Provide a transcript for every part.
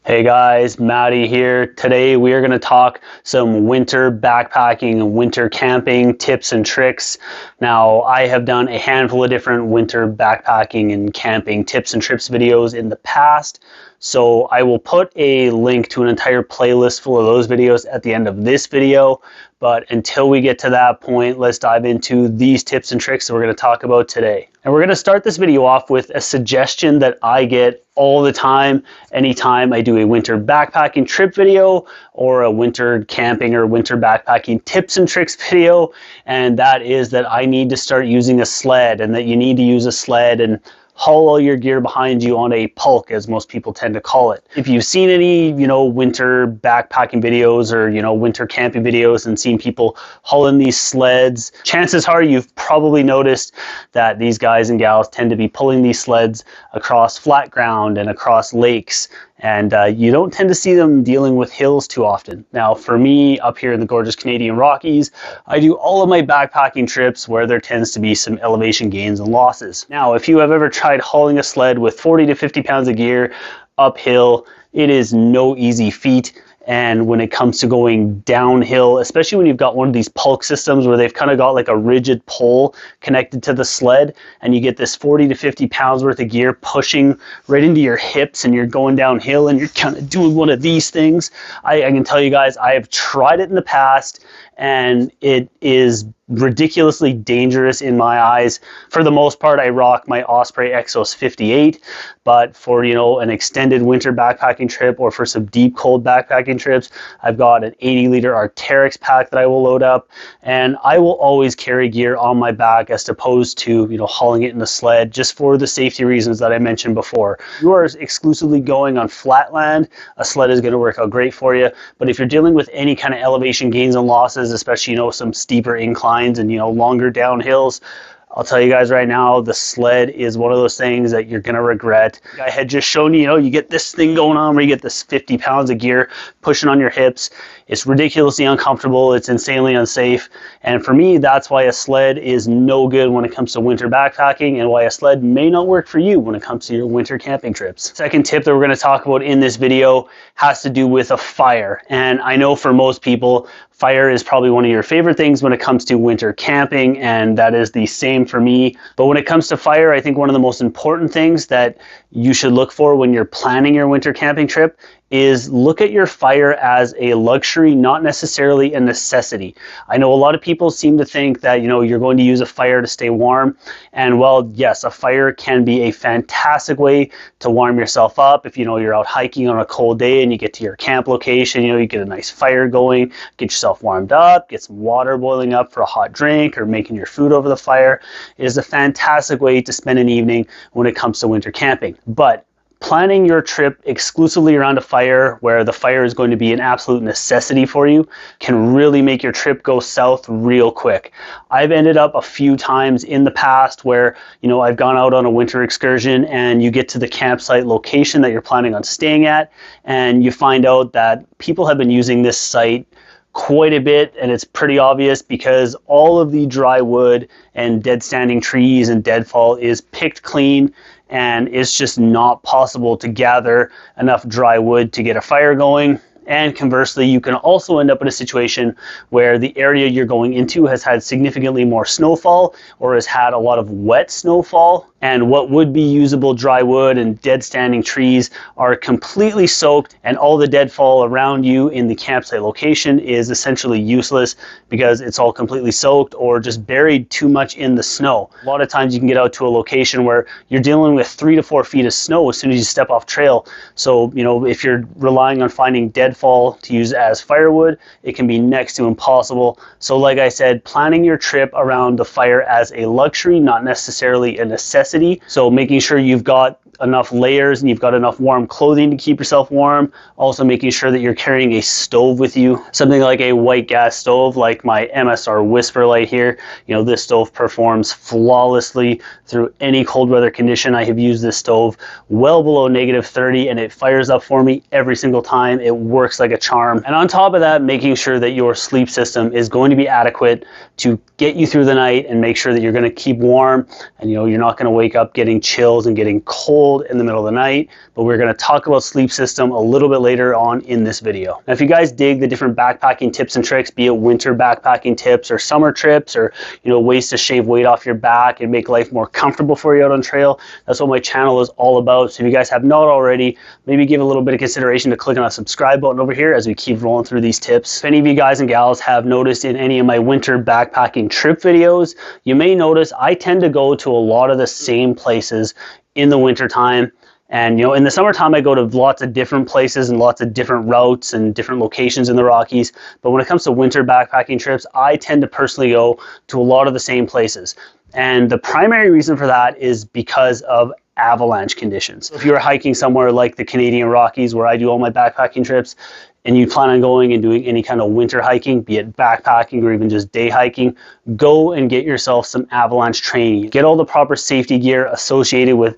Hey guys, Maddie here. Today we are going to talk some winter backpacking and winter camping tips and tricks. Now, I have done a handful of different winter backpacking and camping tips and trips videos in the past. So I will put a link to an entire playlist full of those videos at the end of this video. But until we get to that point, let's dive into these tips and tricks that we're going to talk about today. And we're going to start this video off with a suggestion that I get all the time, anytime I do a winter backpacking trip video or a winter camping or winter backpacking tips and tricks video. And that is that I need to start using a sled, and that you need to use a sled and haul all your gear behind you on a pulk, as most people tend to call it. If you've seen any, winter backpacking videos or, winter camping videos and seen people hauling these sleds, chances are you've probably noticed that these guys and gals tend to be pulling these sleds across flat ground and across lakes. And you don't tend to see them dealing with hills too often. Now, for me, up here in the gorgeous Canadian Rockies, I do all of my backpacking trips where there tends to be some elevation gains and losses. Now, if you have ever tried hauling a sled with 40 to 50 pounds of gear uphill, it is no easy feat. And when it comes to going downhill, especially when you've got one of these pulk systems where they've kind of got like a rigid pole connected to the sled, and you get this 40 to 50 pounds worth of gear pushing right into your hips, and you're going downhill and you're kind of doing one of these things. I can tell you guys, I have tried it in the past, and it is ridiculously dangerous in my eyes. For the most part, I rock my Osprey Exos 58, but for an extended winter backpacking trip or for some deep cold backpacking trips, I've got an 80-liter Arc'teryx pack that I will load up, and I will always carry gear on my back as opposed to hauling it in the sled, just for the safety reasons that I mentioned before. If you are exclusively going on flat land, a sled is going to work out great for you. But if you're dealing with any kind of elevation gains and losses, especially some steeper inclines and longer downhills, I'll tell you guys right now, the sled is one of those things that you're going to regret. I had just shown you get this thing going on where you get this 50 pounds of gear pushing on your hips. It's ridiculously uncomfortable. It's insanely unsafe. And for me, that's why a sled is no good when it comes to winter backpacking, and why a sled may not work for you when it comes to your winter camping trips. Second tip that we're going to talk about in this video has to do with a fire. And I know for most people, fire is probably one of your favorite things when it comes to winter camping, and that is the same for me. But when it comes to fire, I think one of the most important things that you should look for when you're planning your winter camping trip is look at your fire as a luxury, not necessarily a necessity. I know a lot of people seem to think that, you're going to use a fire to stay warm. And well, yes, a fire can be a fantastic way to warm yourself up. If, you're out hiking on a cold day and you get to your camp location, you get a nice fire going, get yourself warmed up, get some water boiling up for a hot drink or making your food over the fire. It is a fantastic way to spend an evening when it comes to winter camping. But planning your trip exclusively around a fire, where the fire is going to be an absolute necessity for you, can really make your trip go south real quick. I've ended up a few times in the past where, I've gone out on a winter excursion and you get to the campsite location that you're planning on staying at, and you find out that people have been using this site quite a bit, and it's pretty obvious because all of the dry wood and dead standing trees and deadfall is picked clean, and it's just not possible to gather enough dry wood to get a fire going. And conversely, you can also end up in a situation where the area you're going into has had significantly more snowfall or has had a lot of wet snowfall, and what would be usable dry wood and dead standing trees are completely soaked, and all the deadfall around you in the campsite location is essentially useless because it's all completely soaked or just buried too much in the snow. A lot of times you can get out to a location where you're dealing with 3 to 4 feet of snow as soon as you step off trail. So, if you're relying on finding deadfall to use as firewood, it can be next to impossible. So like I said, planning your trip around the fire as a luxury, not necessarily a necessity. So making sure you've got enough layers and you've got enough warm clothing to keep yourself warm. Also making sure that you're carrying a stove with you, something like a white gas stove like my MSR Whisperlite here. This stove performs flawlessly through any cold weather condition. I have used this stove well below -30 and it fires up for me every single time. It works like a charm. And on top of that, making sure that your sleep system is going to be adequate to get you through the night and make sure that you're going to keep warm, and you're not going to wake up getting chills and getting cold cold in the middle of the night, but we're going to talk about sleep system a little bit later on in this video. Now, if you guys dig the different backpacking tips and tricks, be it winter backpacking tips or summer trips, or ways to shave weight off your back and make life more comfortable for you out on trail, that's what my channel is all about. So if you guys have not already, maybe give a little bit of consideration to clicking on the subscribe button over here as we keep rolling through these tips. If any of you guys and gals have noticed in any of my winter backpacking trip videos, you may notice I tend to go to a lot of the same places in the winter time. And in the summertime, I go to lots of different places and lots of different routes and different locations in the Rockies. But when it comes to winter backpacking trips, I tend to personally go to a lot of the same places. And the primary reason for that is because of avalanche conditions. If you're hiking somewhere like the Canadian Rockies, where I do all my backpacking trips, and you plan on going and doing any kind of winter hiking, be it backpacking or even just day hiking, go and get yourself some avalanche training. Get all the proper safety gear associated with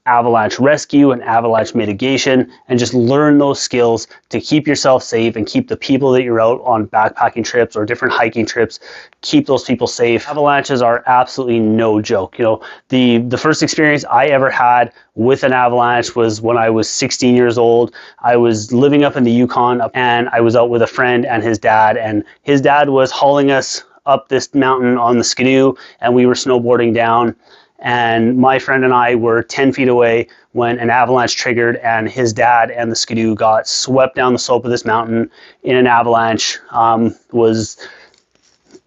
avalanche rescue and avalanche mitigation, and just learn those skills to keep yourself safe and keep the people that you're out on backpacking trips or different hiking trips, keep those people safe. Avalanches are absolutely no joke. The first experience I ever had with an avalanche was when I was 16 years old. I was living up in the Yukon, and I was out with a friend and his dad was hauling us up this mountain on the Skidoo, and we were snowboarding down. And my friend and I were 10 feet away when an avalanche triggered, and his dad and the Skidoo got swept down the slope of this mountain in an avalanche. Was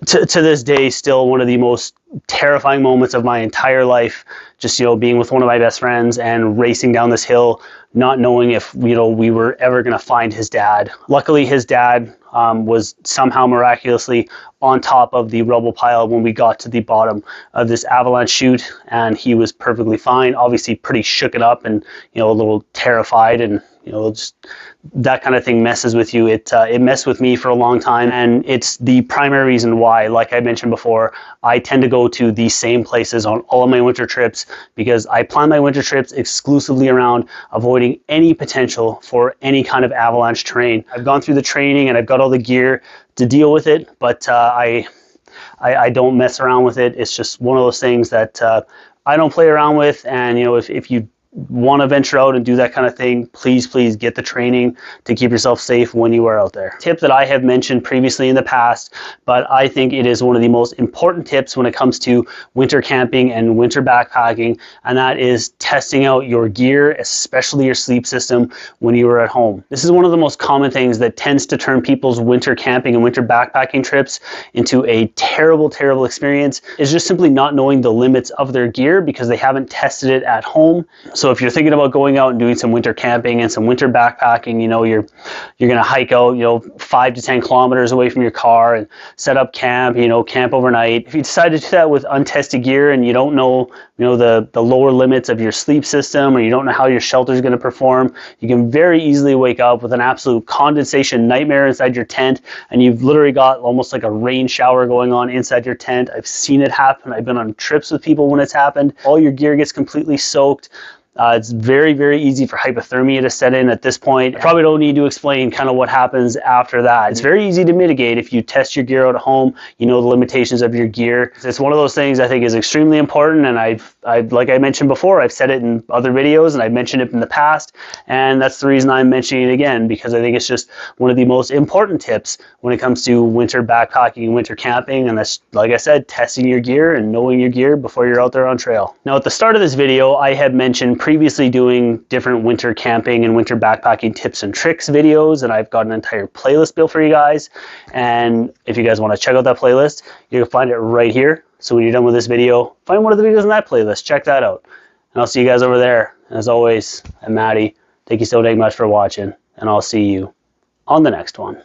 to this day still one of the most terrifying moments of my entire life. Just being with one of my best friends and racing down this hill, not knowing if we were ever going to find his dad. Luckily, his dad was somehow miraculously on top of the rubble pile when we got to the bottom of this avalanche chute, and he was perfectly fine. Obviously pretty shooken up and a little terrified, and just that kind of thing messes with you. It messed with me for a long time, and it's the primary reason why, like I mentioned before, I tend to go to these same places on all of my winter trips, because I plan my winter trips exclusively around avoiding any potential for any kind of avalanche terrain. I've gone through the training and I've got all the gear to deal with it, but I don't mess around with it. It's just one of those things that I don't play around with. And if you want to venture out and do that kind of thing, please get the training to keep yourself safe when you are out there. Tip that I have mentioned previously in the past, but I think it is one of the most important tips when it comes to winter camping and winter backpacking, and that is testing out your gear, especially your sleep system, when you are at home. This is one of the most common things that tends to turn people's winter camping and winter backpacking trips into a terrible experience, is just simply not knowing the limits of their gear because they haven't tested it at home. So if you're thinking about going out and doing some winter camping and some winter backpacking, you're going to hike out, 5 to 10 kilometers away from your car and set up camp, camp overnight. If you decide to do that with untested gear and you don't know, the lower limits of your sleep system, or you don't know how your shelter is going to perform, you can very easily wake up with an absolute condensation nightmare inside your tent, and you've literally got almost like a rain shower going on inside your tent. I've seen it happen. I've been on trips with people when it's happened. All your gear gets completely soaked. It's very easy for hypothermia to set in at this point. I probably don't need to explain kind of what happens after that. It's very easy to mitigate if you test your gear out at home. You know the limitations of your gear. It's one of those things I think is extremely important, and I've like I mentioned before, I've said it in other videos and I've mentioned it in the past, and that's the reason I'm mentioning it again, because I think it's just one of the most important tips when it comes to winter backpacking and winter camping, and that's, like I said, testing your gear and knowing your gear before you're out there on trail. Now, at the start of this video, I had mentioned previously doing different winter camping and winter backpacking tips and tricks videos, and I've got an entire playlist built for you guys. And if you guys want to check out that playlist, you can find it right here. So when you're done with this video, find one of the videos in that playlist, check that out. And I'll see you guys over there. As always, I'm Matty. Thank you so dang much for watching, and I'll see you on the next one.